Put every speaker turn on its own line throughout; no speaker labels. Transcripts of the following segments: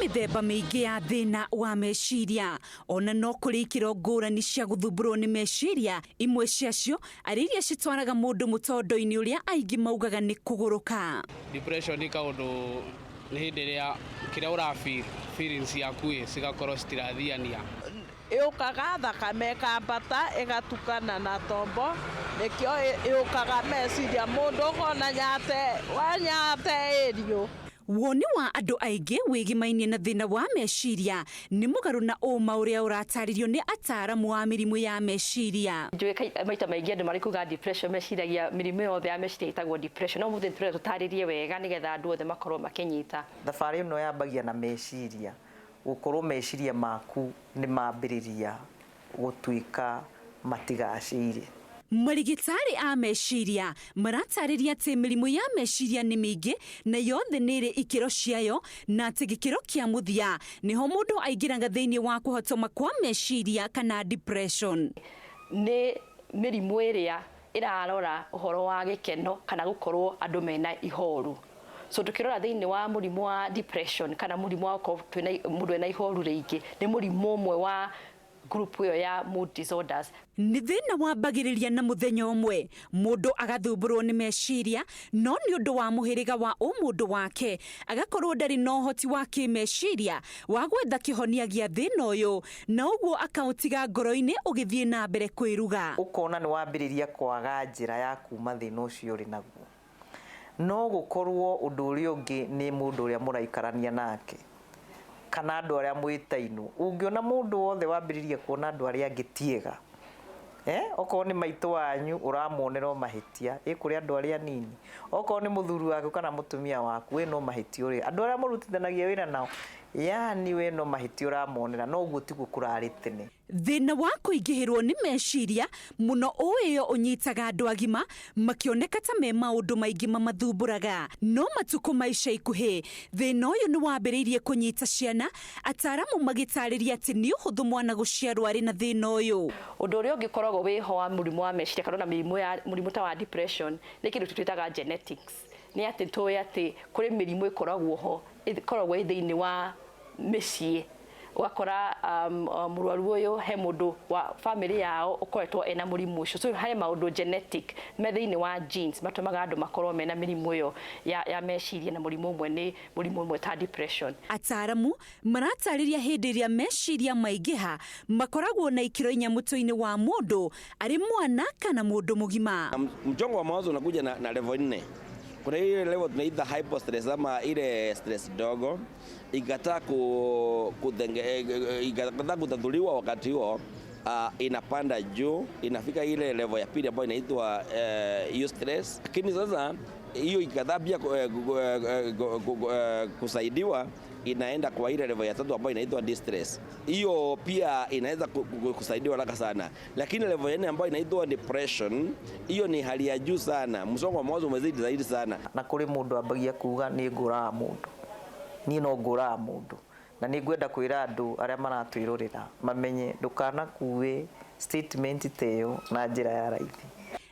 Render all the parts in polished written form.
mĩthemba mĩingĩ ya thĩna wa meciria, ona no kũrĩ ikĩro ngũrani cia gũthumbũrwo nĩ meciria. Imwe ciacio arĩ iria citwaraga mũndũ mũtondo-inĩ ũrĩa aingĩ maugaga nĩ kũgũrũka.
Depression ni kaũndũ nĩ hĩndĩ ĩrĩa kĩrĩa ũrafeel feelings ciaku cigakorwo citirathiania.
Yũkaga thakame ĩkambata ĩgatukana na tombo, nĩkĩo yũkaga meciria mũndũ ũkona wanyate irio.
Woni wa andũ aingĩ wĩgĩmainie na thĩna wa meciria nĩ mũgarũ na ũma ũrĩa ũratarĩrio nĩ ataaramu wa mĩrimũ ya meciria.
Njũĩ maita maingĩ andũ marĩ kuga depression meciragia mĩrimũ yothe ya meciria ĩtagwo depression. No mũthĩ tũtarĩrie wega nĩgetha andũ othe makorwo makĩnyita.
Thabarĩ ĩno yambagia na meciria, gũkorwo meciria maku nĩ mambĩrĩria gũtuĩka matigacĩire.
Marigitari a meciria maratarĩria atĩ mĩrimũ ya meciria nĩ mĩingĩ na yothe nĩ ĩrĩ ikĩro ciayo, na atĩ gĩkĩro kĩa mũthia nĩho mũndũ aingĩraga thĩinĩ wa kũhotoma kwa meciria kana depression.
Nĩ mĩrimũ ĩrĩa ĩrarora ũhoro wa gĩkeno kana gũkorwo andũ mena ihoru. So tukirora thĩinĩ wa mũrimũ wa depression kana mũrimũ wa mũndũ ena ihoru rĩingĩ, nĩ mũrimũ ũmwe wa group ĩyo ya mood disorders.
Nĩ thĩna wambagĩrĩria na mũthenya ũmwe mũndũ agathumbũrwo nĩ meciria, no nĩ ũndũ wa mũhĩrĩga wa ũmũndũ wake agakorwo ndarĩ na ũhoti wa kĩmeciria wa gwetha kĩhonia gĩa thĩna ũyũ, na ũguo akaũtiga ngoro-inĩ ũgĩthiĩ na mbere kwĩruga.
Ũkona nĩ wambĩrĩria kwaga njĩra ya kuma thĩna ũcio ũrĩ naguo, no gũkorwo ũndũ ũrĩa ũngĩ nĩ mũndũ ũrĩa mũraikarania nake kana andũ arĩa mwĩtainũ. Ũngĩona mũndũ wothe wambĩrĩria kuona andũ arĩa angĩ tiega, okorwo nĩ maitũ wanyu ũramonera mahĩtia kũrĩ andũ arĩa nini, okorwo nĩ mũthuri waku kana mũtumia waku wĩna mahĩtia ũrĩa andũ arĩa mũrutithanagia wĩra nao, yani wĩna mahĩtia ũramonera, no ũguo tiguo kũrarĩ tene.
Thĩna wa kũingĩhĩrwo nĩ meciria mũno ũyũ ũnyitaga andũ agima makĩoneka ta me maũndũ maingĩ mamathumbũraga, no matukũ ma ica ikuhĩ thĩna ũyũ nĩ wambĩrĩirie kũnyita ciana, ataaramu magĩtarĩria atĩ nĩ ũhũthũ mwana gũciarwo arĩ na thĩna ũyũ.
Ũndũ ũrĩa ũngĩkoragwo wĩho wa mũrimũ wa meciria kana mũrimũ ta wa depression nĩ kĩndũ twĩtaga genetics. Nĩ atĩ tũĩ atĩ kũrĩ mĩrimũ ĩkoragwo ho, ĩkoragwo thĩinĩ wa mĩciĩ. Wakora mũrwaru ũyũ he mũndũ wa family yao ũkoretwo ena mũrimũ ũcio. So harĩ maũndũ genetic me thĩinĩ wa genes matũmaga andũ makorwo mena mĩrimũ ĩyo ya meciria, na mũrimũ ũmwe nĩ mũrimũ ũmwe ta depression.
Ataaramu maratarĩria hĩndĩ ĩrĩa meciria maingĩha makoragwo na ikĩro inya mũtwe-inĩ wa mũndũ arĩ mwana kana mũndũ mũgima.
Msongo wa mawazo unakuja na level 4. Kuna ile level tunaita hypostress ama ile stress dogo, ikataa kutatuliwa wakati huo, inapanda juu, inafika ile level ya pili ambayo inaitwa eustress. Lakini sasa hiyo ikataa pia kusaidiwa, inaenda kwa ile level ya tatu ambayo inaitwa distress. Hiyo pia inaweza kusaidiwa haraka sana. Lakini level ya nne ambayo inaitwa depression, hiyo ni hali ya juu sana. Msongo wa mawazo umezidi zaidi sana.
Na kũrĩ mũndũ ambagia kuga nĩ ngũraga mũndũ, niĩ no ngũraga mũndũ, na nĩ ngwenda kwĩra andũ arĩa maratwĩrorera mamenye ndũkanakue statement ta ĩyo na njĩra ya raithi.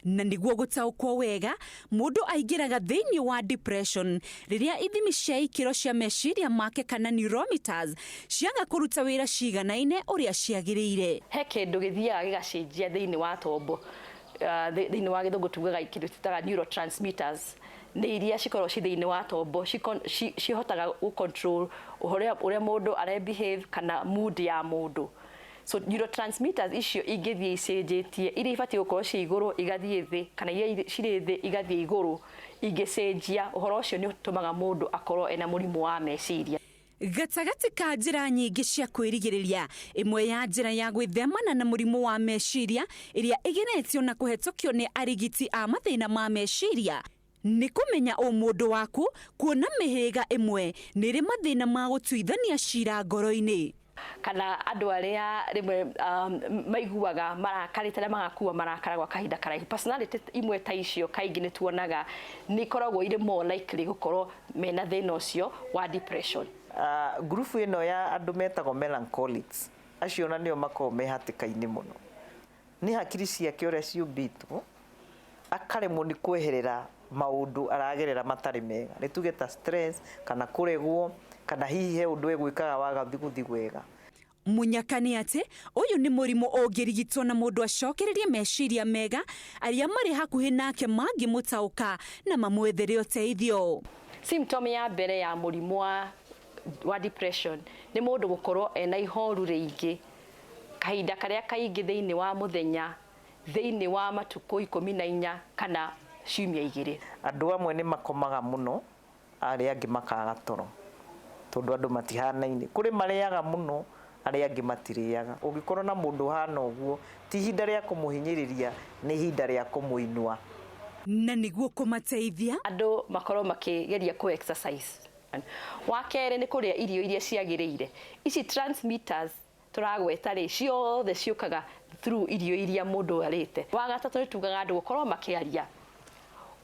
Na nĩguo gũtaũkwo wega mũndũ aingĩraga thĩinĩ wa depression rĩrĩa ithimi cia ikĩro cia meciria make kana neurometers ciaga kũruta wĩra ciganaine ũrĩa ciagĩrĩire.
He kĩndũ gĩthiaga gĩgacenjia thĩinĩ wa tombo, thĩinĩ wa gĩthũngũ tugaga kĩndũ twĩtaga neurotransmitters, nĩ iria cikorwo ci thĩinĩ wa tombo cihotaga gũcontrol ũrĩa mũndũ arebehave kana mood ya mũndũ. So neurotransmitters icio ingĩthiĩ icenjetie, iria ibatiĩ gũkorwo ci igũrũ igathiĩ thĩ, kana iria cirĩ thĩ igathiĩ igũrũ, ingĩcenjia ũhoro ũcio nĩ ũtũmaga mũndũ akorwo ena mũrimũ wa meciria.
Gatagatĩ ka njĩra nyingĩ cia kwĩrigĩrĩria, ĩmwe ya njĩra ya gwĩthemana na mũrimũ wa meciria ĩrĩa ĩgeretio na kũhetũkio nĩ arigiti a mathĩna ma meciria nĩ kũmenya mũndũ waku, kuona mĩhĩrĩga ĩmwe nĩ ĩrĩ mathĩna ma gũtuithania cira ngoro-inĩ.
Kana andũ arĩa rĩmwe maiguaga marakarĩte na magakua marakara gwa kahinda karaihu. Personality imwe ta icio kaingĩ nĩ tuonaga nĩ ikoragwo irĩ more likely gũkorwo mena thĩna ũcio wa depression.
Group ĩno ya andũ metagwo melancholics, acio na nĩo makoragwo me hatĩka-inĩ mũno. Nĩ hakiri ciake ũrĩa ciũmbĩtwo akaremwo nĩ kweherera maũndũ aragerera matarĩ mega, nĩ tuge ta stress kana kũregwo kana hihi he undu egwikaga waga guthi wega.
Munyakani ati uyu ni murimu ungirigitwo na mundu acokererie meciria mega aria mari hakuhi nake mangimutauka na mamwethere uteithio.
Symptom ya mbere ya murimu wa depression ni mundu gukorwo ena ihoru ringi kahinda karia kaingi thiini wa muthenya, thiini wa matuku 14 kana ciumia 2.
Andu amwe ni makomaga muno, aria angi makaga toro, tondu andu matihanaine. Kuri mariaga muno, aria angi matiriaga. Ungikorwo na mundu hana uguo, ti ihinda ria kumuhinyiriria, ni ihinda ria kumuinua.
Na niguo kumateithia
andu makorwo makigeria ku exercise. Wa kere ni kuria irio iria ciagiriire. Ici transmitters turagweta ri ciothe ciukaga through irio iria mundu arite. Wa gatatu ni tugaga andu gukorwo makiaria,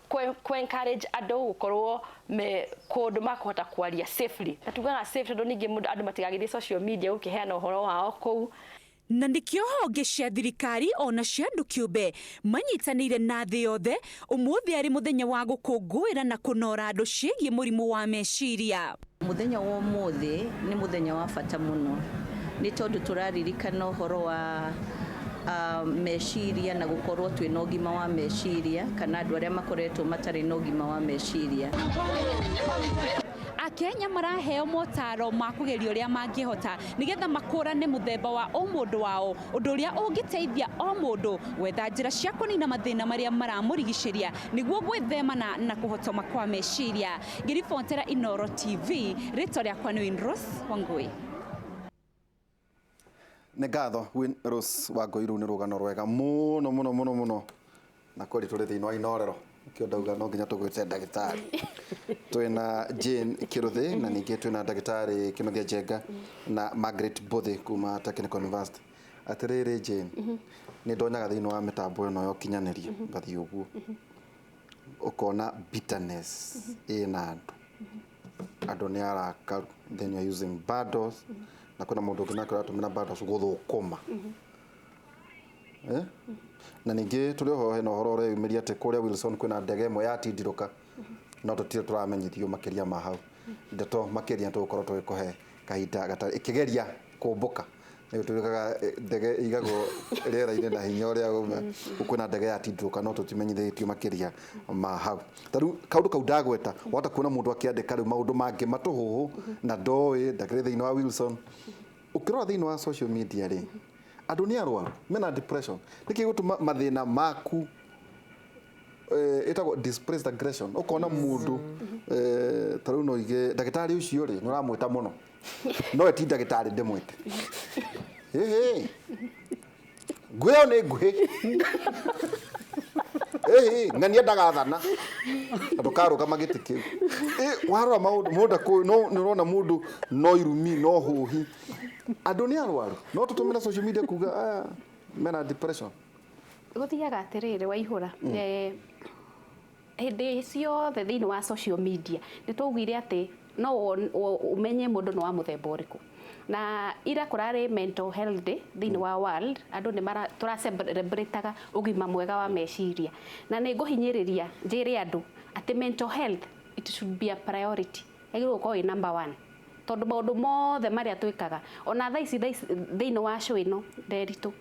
ku encourage andu gukorwo me kundu makuhota kwaria safely. Na tugaga safe tondu ningi andu matigagithie social media ukiheana uhoro wao kuu.
Na nikio honge cia thirikari ona cia andu kiumbe manyitanire na thĩ yothe umuthi ari muthenya wa gukungũĩra na kunora andu ciĩgiĩ murimu wa meciria.
Muthenya wa umuthi ni muthenya wa bata muno, ni tondu turaririkana uhoro wa meciria na gukorwo twina ugima wa meciria kana andu aria makoretwo matari na ugima wa meciria.
Akenya maraheo motaro ma kugeria uria mangihota nigetha makurane muthemba wa o mundu wao, undu uria ungiteithia o mundu wetha njira cia kunina mathina maria maramurigiceria niguo gwithemana na kuhotoma kwa meciria. Ngiribotera Inoro TV, ritwa riakwa ni Winrose Wangui.
Nĩ ngatho Winrose Wangui, rĩu nĩ rũgano rwega mũno na kweli tũrĩ thĩinĩ wa inorero kĩo ndauga no nginya tũgwĩte ndagĩtarĩ. Twĩna Jane Kiruthi na ningĩ twĩna ndagĩtarĩ Kĩmathia Njenga na Margaret Bothi kuma Technical University. Atĩrĩrĩ Jane, nĩ ndonyaga thĩinĩ wa mĩtambo ĩno ya ũkinyanĩria ngathiĩ ũguo ũkona bitterness ĩna andũ nĩ arakaru, then you are using bundles na kuna mũndũ ũngĩ nake ũratũmĩra bundles gũthũkũma. Na ningĩ tũrĩ ho hena ũhoro ũreyumiria atĩ kũrĩa Wilson kwĩna ndege ĩmwe yatindirũka, no tũtirĩ tũramenyithio makĩria ma hau. Ndeto makĩria tũgũkorwo tũgĩkũhe kahinda gatarĩ ĩkĩgeria kũmbũka. Nĩ tũrĩkaga ndege igagwo rĩera-inĩ na hinya ũrĩa kwĩna ndege yatindirũka, no tũtimenyithĩtio makĩria ma hau. Tarĩu kaũndũ kau ndagweta wahota kuona mũndũ akĩandĩka rĩu maũndũ mangĩ matũhũhũ na ndoĩ ndakĩrĩ thĩinĩ wa Wilson. Ũkĩrora thĩinĩ wa social media rĩ, andu ni arwaru mena depression, niki gutuma mathina maku etagwo displaced aggression. Ukona mundu taru no ige ndagitari ucio ri nuramwita muno no eti ndagitari ndimwite ngweo ni ngwi ngani ndagathana ndukaruka magiti kiu warora maundu ko no nirona mundu no irumi no huhi andu ni arwaru no tutumira social media kuga mena depression.
Guthiaga atiriri waihura hindi ciothe thiini wa social media ni tugwire ati no umenye mundu no wa muthemba uriku. Na ira kurari mental health day thiini wa world, andu ni tura celebrate ugima mwega wa meciria, na ni nguhinyiriria njire andu ati mental health it should be a priority, egirwo ko i number 1 tondu maundu mothe maria twikaga ona thaici thiini wa show ino nderitu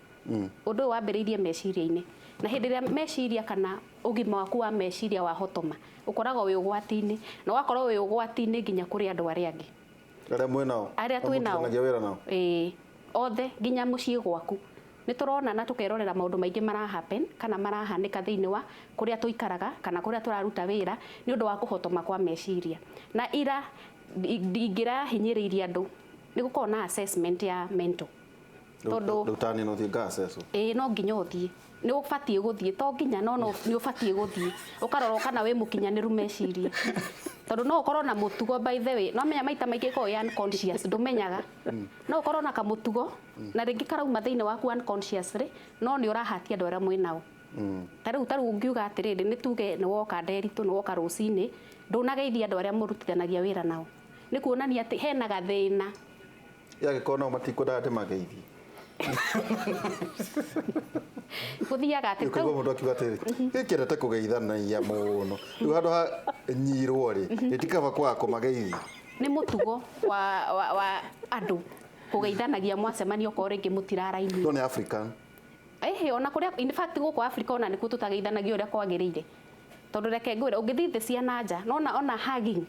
undu wambiriirie meciria-ini, na hindi ria meciria kana ugima waku wa meciria wa hotoma ukoragwo wi ugwati-ini na wakorwo wi ugwati-ini nginya kuri andu aria angi aria twinao othe nginya mucii gwaku. Ni turona na tukerorera maundu maingi mara happen kana marahanika thiini wa kuria tuikaraga kana kuria turaruta wira ni undu wa kuhotoma kwa meciria. Na ira ingira hinyiriria andu ni gukorwo na assessment ya mental tondu
rutani no thiga assess
no nginya uthie ni ubatie guthie to nginya no ni ubatie guthie ukarora kana we mukinyaniru meciria tondu no ukorwo na mutugo by the way no menya maita maingi ko ya unconscious ndumenyaga no ukorwo na kamutugo na ringi karauma thiini waku unconsciously no ni urahatia andu aria mwinao. Taru ungiuga atiriri ni tuge ni woka nderitu ni woka rucini ndunageithia andu aria murutithanagia wira nao ni kuonania ati hena gathina
yagikona matikwenda ati mageithie
guthiaga ati
ko mundu akiuga atiri gikirete kugeithanagia muno riu handu ha nyirwo ri itikaba kwa kumageithi
nĩ mũtugo wa andũ kũgeithanagia mwacemanio ko rĩngĩ mũtiraraini.
No nĩ African.
Ona kũrĩa in fact gũkũ Africa ona nĩkuo tũtageithanagia ũrĩa kwagĩrĩire. Tondũ reke ngwĩre ũngĩthiĩ thĩ cia nanja ona hugging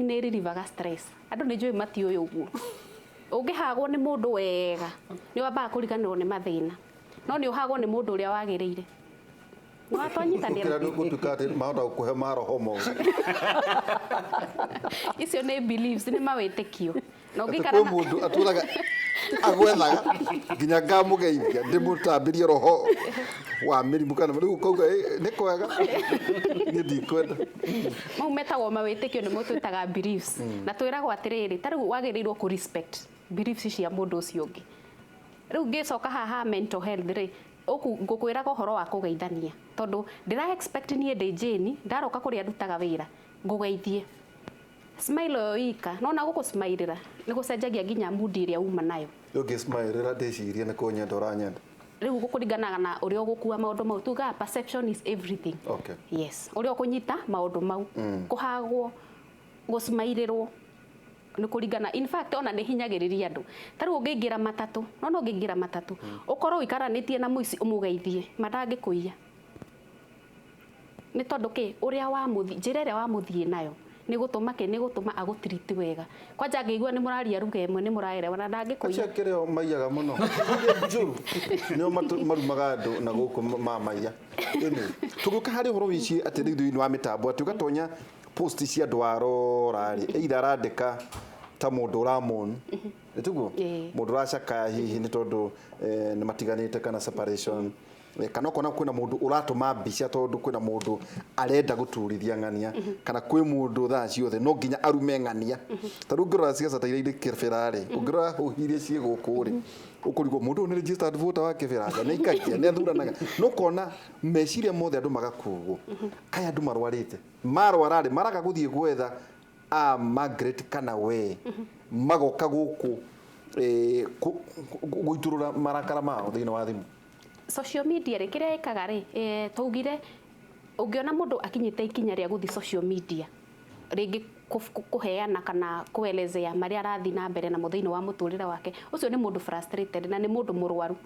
nĩ relievaga stress. Andũ nĩ njũĩ matiũĩ ũguo. Ũngĩhagwo nĩ mũndũ wega nĩ wambaga kũriganĩrwo nĩ mathĩna. No nĩ ũhagwo nĩ mũndũ ũrĩa wagĩrĩire. Nĩ watwanyitanĩra.
Gũtuĩka atĩ mahota gũkũhe maroho moru.
Icio nĩ beliefs nĩ mawĩtĩkio. Na
ũngĩikara na mũndũ atũraga agwethaga nginya ngamũgeithia ndĩmũtambĩrie roho wa mĩrimũ kana rĩu kauga nĩ kwega niĩ ndikwenda.
Mau metagwo mawĩtĩkio nĩ mũtwĩtaga beliefs. Na twĩragwo atĩrĩrĩ, ta rĩu wagĩrĩirwo kũ respect beliefs cia mũndũ ũcio ũngĩ. Rĩu ngĩcoka haha mental health rĩ, ngũkwĩraga ũhoro wa kũgeithania. Tondũ ndĩra expect niĩ ndĩ Jane ndaroka kũrĩa ndutaga wĩra ngũgeithie. Smile yo ika no na gũkũ smile-ra nĩ gũcenjagia nginya mood ĩrĩa uma nayo.
Ũngĩ smile-ra ndĩciria nĩ kũnyenda ũranyenda.
Rĩu gũkũringanaga na ũrĩa ũgũkua maũndũ mau. Tugaga perception is everything.
Okay.
Yes. Ũrĩa ũkũnyita maũndũ mau. Kũhagwo, gũsmairĩrwo nĩ kũringana. In fact ona nĩ hinyagĩrĩria andũ. Ta rĩu ũngĩingĩra matatũ, no ũngĩingĩra matatũ, ũkorwo ũikaranĩtie na mũici ũmũgeithie, mandangĩkũiya. Nĩ tondũ ũrĩa wamũthii, njĩra ĩrĩa wamũthii nayo nĩ gũtũma agũtiriti wega. Kwanja ngĩigua nĩ mũraria ruga ĩmwe nĩ mũraerewa na ndangĩkũiya.
Acia kĩrĩa maiyaga mũno. Njũru. Nĩo marumaga andũ na gũkũ mamaiya. Tũgũka harĩ ũhoro wici atĩ thĩinĩ wa mĩtambo atĩ ũgatonya post cia andũ arora rĩ either arandĩka ta mũndũ ũramonu. Nĩtuguo mũndũ ũracakaya hihi nĩ tondũ nĩ matiganĩte kana separation. Kana kona kwĩna mũndũ ũratũma mbica tondũ kwĩna mũndũ arenda gũturithia ng'ania kana kwĩ mũndũ thaa ciothe no nginya arume ng'ania. Ta rĩu ngĩrora ciaca ta iria irĩ kĩbĩra rĩ ũngĩrora ũhirie ciĩ gũkũ rĩ ũkũrigwo mũndũ ũyũ nĩ registered voter wa kĩbĩra nĩ ikakia nĩ athuranaga no kona meciria mothe andũ magakugwo. Aya andũ marwarĩte marwara rĩ maraga gũthiĩ gwetha Margaret kana we magoka gũkũ gũitũrũra marakara mao thĩinĩ wa thimũ.
Social media rĩ kĩrĩa ĩkaga rĩ twaugire ũngĩona mũndũ akinyĩte ikinya rĩa gũthiĩ social media rĩngĩ kũheana kana kuelezea marĩa arathi na mbere na thĩinĩ wa mũtũrĩre wake ũcio nĩ mũndũ frustrated na nĩ mũndũ mũrwaru.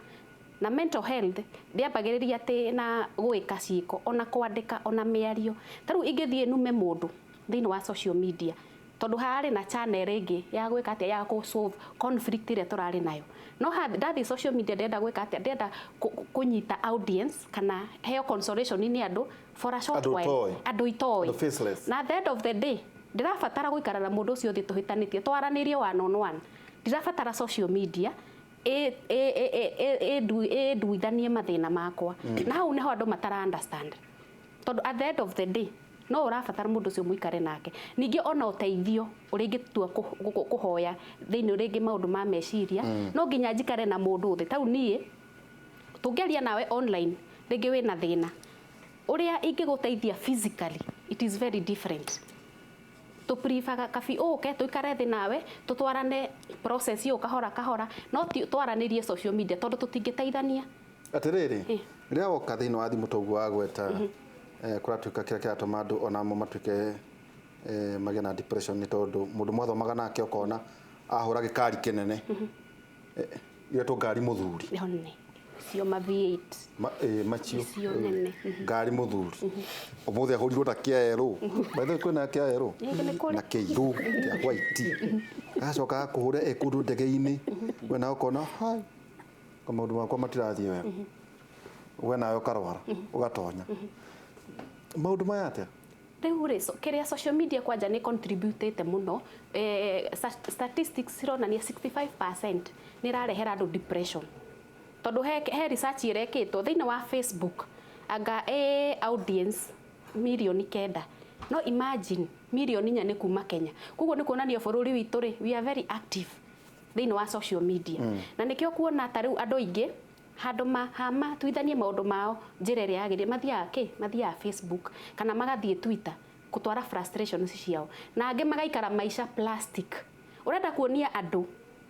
Na mental health ndĩambagĩrĩria atĩ na gwĩka ciĩko ona kwandĩka ona mĩario. Ta rĩu ingĩthiĩ nume mũndũ thĩinĩ wa social media tondũ harĩ na channel ĩngĩ ya gwĩka atĩa ya kũ solve conflict ĩrĩa tũrarĩ nayo. No ndathi social media ndenda gwĩka atĩa ndenda kũnyita audience kana heo consolation nĩ andũ for a short while andũ itoĩ. Na at the end of the day ndĩrabatara gũikara na mũndũ ũcio thĩ tũhĩtanĩtie twaranĩrie one on one. Ndĩrabatara social media nduithanie mathĩna makwa. Na hau nĩho andũ matara understand. Tondũ at the end of the day no ũrabatara mũndũ ũcio mũikare nake. Ningĩ ona ũteithio ũrĩa ingĩtua kũhoya thĩinĩ rĩngĩ maũndũ ma meciria no nginya njikare na mũndũ thĩ. Ta rĩu niĩ tũngĩaria nawe online rĩngĩ wĩna thĩna ũrĩa ingĩgũteithia physically it is very different. Tũprivaga kabi ũke tũikare thĩ nawe tũtwarane process yo kahora kahora no twaranĩrie social media tondũ tũtingĩteithania.
Atĩrĩrĩ rĩrĩa woka thĩinĩ wa thimũ toguo wagweta kũratuĩka kĩrĩa kĩratũma andũ ona amwe matuĩke magĩe na depression nĩ tondũ mũndũ mwathomaga nake ũkona ahũra gĩkari kĩnene iretwo ngari mũthuri
cio ma V8
macio ngari mũthuri ũmũthĩ ahũrirwo na kĩaerũ baithe kwĩna kĩaerũ na kĩirũ kĩa white agacoka kũhũra kũndũ ndege-inĩ we nawe ũkona hai maũndũ makwa matirathiĩ wega we nawe ũkarwara ũgatonya. Maũndũ maya atĩa
rĩu rĩ kĩrĩa social media kwanja nĩ contributete mũno statistics cironania 65% nĩ rarehera andũ depression. Tondũ he research ĩrekĩtwo thĩinĩ wa Facebook anga audience milioni 9 no imagine milioni 4 nĩ kuma Kenya. Koguo nĩ kuonania bũrũri witũ rĩ we are very active thĩinĩ wa social media. Na nĩkĩo kuona ta rĩu andũ aingĩ handũ mahama tuithanie maũndũ mao njĩra ĩrĩa yagĩrĩire mathiaga Facebook kana magathiĩ Twitter gũtwara frustrations ciao na angĩ magaikara maisha plastic. Ũrenda kuonia andũ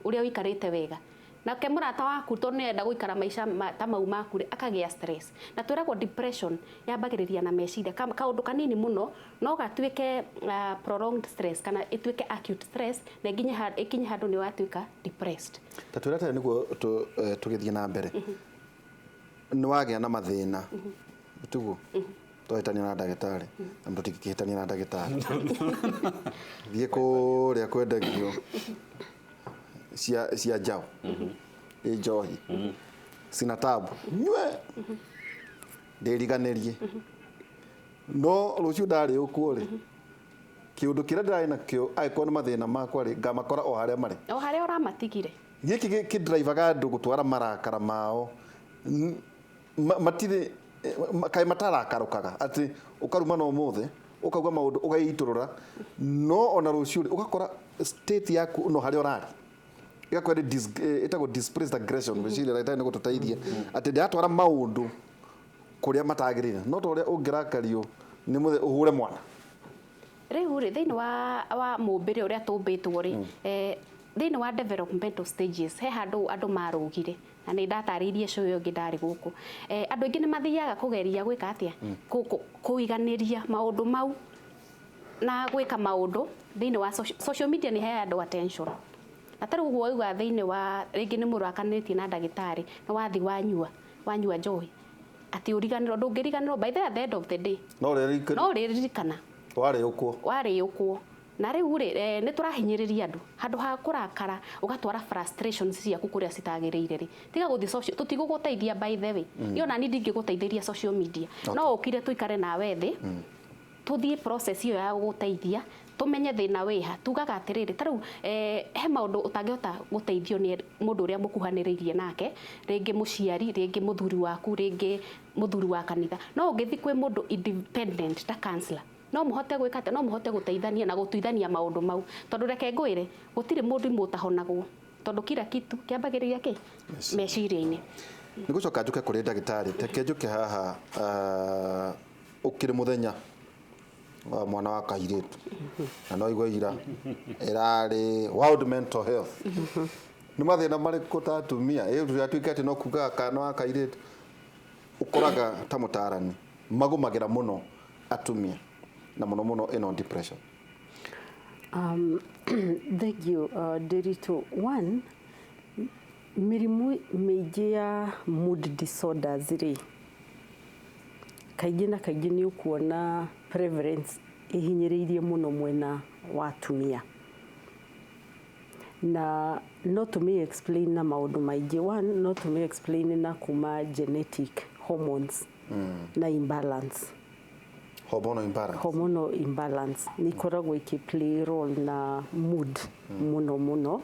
ũrĩa ũikarĩte wega na ke murata waku to nenda guikara maisha ta mau maku akagia stress na twiragwo depression yambagiriria na meciria kaundu kanini muno no gatuike prolonged stress kana ituike acute stress na ikinye handu ni watuika depressed
ta twirata niguo tugithie na mbere ni wagia na mathina tuguo twahitania na ndagĩtarĩ na mũtikĩhĩtania na ndagĩtarĩ thiĩ kũrĩa kwendagio cia njau njohi sina tabu nyue ndĩriganĩrie no rũciũ ndarĩ ũkuo rĩ kĩũndũ kĩrĩa ndĩrarĩ nakĩo angĩkorwo nĩ mathĩna makwa rĩ ngamakora o harĩa marĩ
o harĩa ũramatigire
gĩkĩ kĩndraivaga andũ gũtwara marakara mao matirĩ kai matarakarũkaga ati ukaruma no mothe ukauga maundu ugaiturura no ona ruciu ugakora state yaku no hari orari igakwenda itago displaced aggression meciria right ni gututeithia ati ndatwara maundu kuria matagirire no to uria ungirakario ni muthe uhure mwana
riu ri thiini wa mumbire uria tumbitwo ri thiini wa developmental stages he handu andu marugire na nä ndataririe cå yo ngä ndarä gå kå andå aingä nä mathiaga kå geria gwä ka atä kå iganä ria maå ndå mau na gwä ka maå ndå thä inä wa social media nä he andå attention na tarä u guo uga thä inä wa rä ngä nä må rwakanä tie na ndagä tarä na wathi wanyua njohi atä å riganä ro ndå ngä riganä ro by the end of the day
no rä
ririkana warä å kwo na riu ri ni turahinyiriria andu handu ha kurakara ugatwara frustrations ciaku kuria citagiriire ri tiga guthi social tutiguguteithia by the way yo na ni ndingiguteithiria social media no ukire tuikare nawe thi tuthie process iyo ya guteithia tumenye thina wiha tugaga atiriri taru he maundu utangihota guteithio ni mundu uria mukuhaniriirie nake ringi muciari ringi muthuri waku ringi muthuri wa kanitha no ungithi kwi mundu independent ta counselor no muhote gwikate no muhote guteithania na gutuithania maundu mau tondu reke ngwire gutire mundu mutahonagwo tondu kila kitu kiambagiriria ki meciria-ini
ni gucoka njuke kuri ndagitari teke njuke haha ukiri muthenya wa mwana wa kairitu na no igwe ira irari World Mental Health ni mathina marĩkũ ta atumia atuĩke atĩ no kuga kana wa kairitu ukoraga ta mutarani magumagira muno atumia na muno ino depression.
Thank you, Derito. One, mirimu meiji ya mood disorders ri kaingĩ na kaingĩ nĩ ũkuona prevalence ihinyĩrĩirie muno mwena wa atumia na no to me explain na maũndũ maingĩ. One, no to me explain na kuma genetic hormones na imbalance. Hormonal imbalance ni koragwo play role na mood muno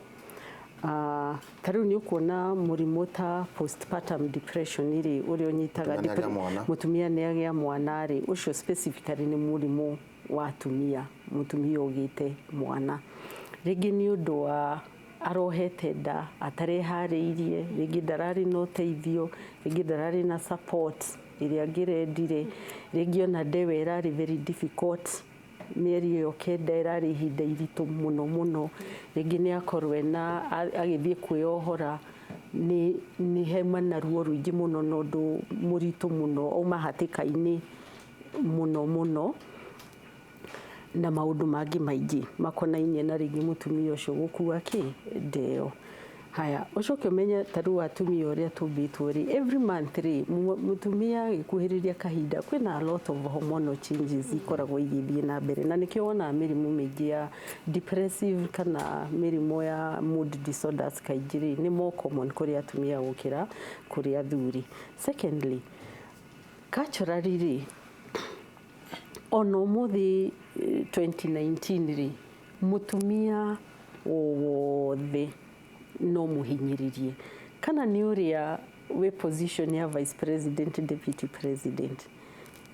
tariu ni ukuona murimu ta postpartum depression iri uri onyitaga mutumia ni agia mwana ri ucio specifically ni murimu wa atumia mutumia ugite mwana ringi ni undu wa arohete nda atarehariirie ringi ndarari no teithio ringi ndarari na support iria ngirendire ringi ona ndewe irari very difficult mieri iyo kenda irari ihinda iritu muno ringi ni akorwe na agithie kwiohora ni hemana ruo ruingi muno nondu muritu muno auma hatika-ini muno na maundu mangi maingi makonainie na ringi mutumia ucio gukua ki ndeo. Haya ucoke umenye taru atumia uria tumbitwo ri every month ri mutumia gikuhiriria kahinda kwina a lot of hormonal changes ikoragwo igithie na mbere na nikio wona mirimu mingi ya depressive kana mirimu ya mood disorders kaingĩ ri ni more common kuri atumia gukira kuri athuri. Secondly, culturally ri ono muthi 2019 ri mutumia wothe no muhinyiririe kana ni uria we position ya vice president deputy president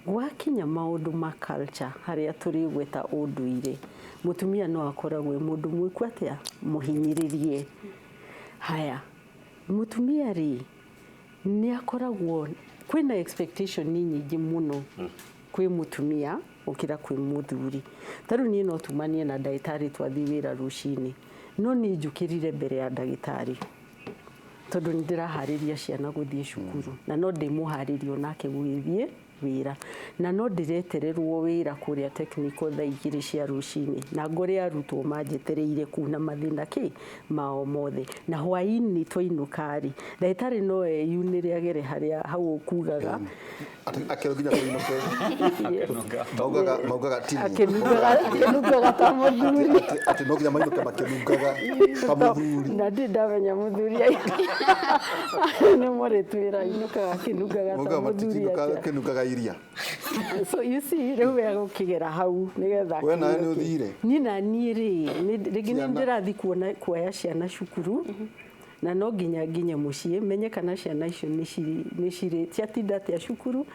gwakinya maundu ma culture haria turi gweta unduire mutumia no akoragwe mundu mwiku atia muhinyiririe. Haya mutumia ri ni akoragwo kwina expectation nyingi muno kwi mutumia ukira kwi muthuri taru ni no tumanie na ndagitari twathi wira rucini no ni njukirire mbere ya ndagitari tondu ndiraharĩria ciana gũthiĩ cukuru na no ndĩmũharĩrie onake gũgĩthiĩ wĩra na no ndiretererwo wĩra kũrĩa technical thaa 2 cia rũcinĩ na ngore arutwo manjetereire kuna mathĩna mao mothe na hwainĩ twainũkari ndagĩtarĩ no eyunĩre agere harĩa hau ukugaga
akĩroginya kũinũka maugaga tini
akĩnungaga ta mũthuri
atĩ no nginya mainũke makĩnungaga ta mũthuri
na ndamenya mũthuri nĩ mũrĩtu wĩra ainũkaga akĩnungaga ta mũthuri
akĩnungaga iria
so you see rĩu egũkĩgera hau nĩgetha
we nawe nĩ ũthire
niĩ na niĩ rĩngĩ nĩ ndĩrathiĩ kuoya ciana cukuru na no nginya nginye mũciĩ menye kana ciana icio nĩ cirĩ ciatinda atĩa cukuru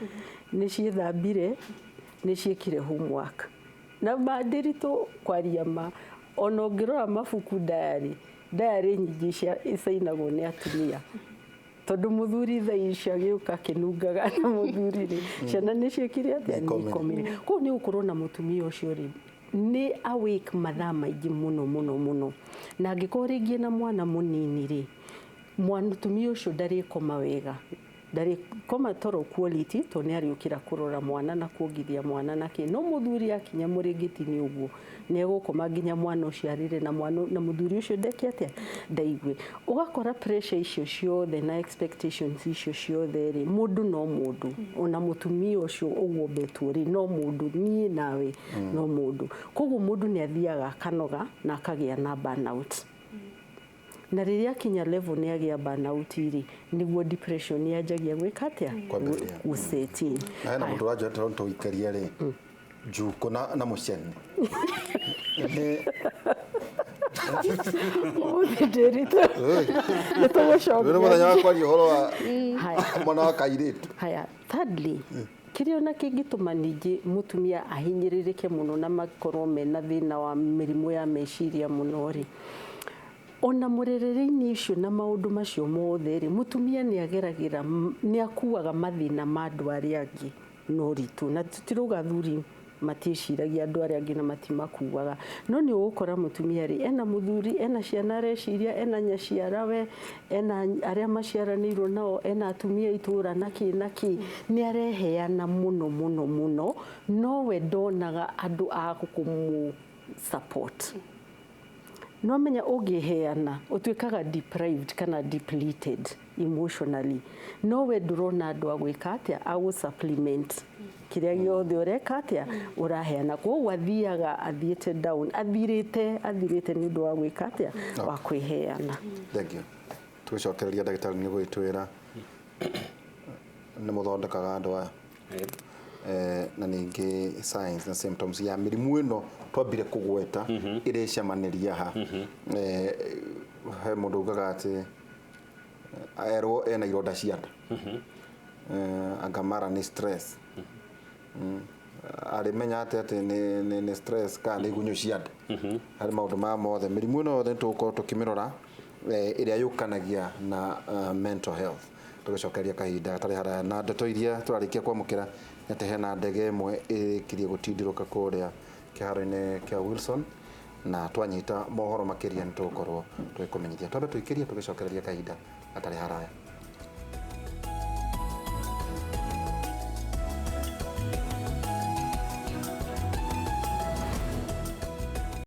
nĩ ciĩthambire nĩ ciĩkire homework na ndĩritũ kwaria ma ona ũngĩrora mabuku diary nyingĩ icainagwo nĩ atumia tondu muthuri thaa icio agĩũka kĩnungaga na muthuri rĩ ciana nĩ ciĩkire atĩa nĩ ikomire kũu nĩ gũkorwo na mũtumia ũcio rĩ nĩ awake mathaa maingĩ mũno na angĩkorwo rĩngĩ na mwana mũnini rĩ mũtumia ũcio ndarĩkoma wega ndarĩkoma toro quality to nĩ arĩũkĩra kũrora mwana na kuongithia mwana na kĩ no muthuri akinya mũrĩngĩti-inĩ ũguo nĩ egũkoma nginya mwana ũcio arĩre na muthuri ũcio ndeke atĩa ndaigue ũgakora pressure icio ciothe na expectations icio ciothe rĩ mũndũ no mũndũ ona mutumia ũcio ũguo betwo rĩ no mũndũ niĩ nawe no mũndũ koguo mũndũ nĩ athiaga akanoga na akagĩa na burnout na rĩrĩa kinya level nĩ agĩa burnout rĩ nĩguo depression yanjagia gwĩka atĩa gũseti
na mũndũ wanja tũikaria rĩ njuko na mũcene
ndĩrito nĩtũgũcokia
nĩ mũthenya wa kwaria ũhoro wa mwana wa kairĩtu
haya thirdly kĩrĩa ona kĩngĩtũma ningĩ mũtumia ahinyĩrĩrĩke mũno na makorwo mena thĩna wa mĩrimũ ya meciria mũno rĩ ona mũrerere-inĩ ũcio na maũndũ macio mothe rĩ mũtumia nĩ ageragĩra nĩ akuaga mathĩna ma andũ arĩa angĩ no ritũ na tũtirauga athuri matiĩciragia andũ arĩa angĩ na matimakuaga no nĩ ũgũkora mũtumia rĩ ena mũthuri ena ciana areciria ena nyaciarawe ena arĩa maciaranĩirwo nao ena atumia itũra na kĩ nĩ areheana mũno no we ndonaga andũ a kũmũ support no menya ũngĩheana ũtuĩkaga deprived kana depleted emotionally no we ndũrona andũ a gwĩka atĩa a gũ supplement kĩrĩa gĩothe ũreka atĩa ũraheana koguo athiaga athiĩte down athirĩte nĩ ũndũ wa gwĩka atĩa wa kwĩheana.
Thank you. Tũcokereria ndagĩtarĩ nĩ gwĩtwĩra nĩ mũthondekaga andũ aya na ningĩ signs na symptoms ya mĩrimũ ĩno twambire kũgweta ĩrĩcemanĩria ha he mũndũ ugaga atĩ erwo ena ironda cia nda angamara nĩ stress arimenya atĩ nĩ stress kana nĩ igunyũ cia nda harĩ maũndũ ma mothe mĩrimũ ĩno yothe tũgũkorwo tũkĩmĩrora ĩrĩa yũkanagia na mental health tũgĩcokeria kahinda gatarĩ haraya na ndeto iria tũrarĩkia kwamũkĩra atĩ hena ndege ĩmwe ĩrĩkirie gũtindĩrũka kũrĩa kĩharo-inĩ kĩa Wilson na twanyita mohoro makĩria nĩ tũgũkorwo twĩkũmenyithia twambe tũikĩrie tũgĩcokereria kahinda gatarĩ haraya.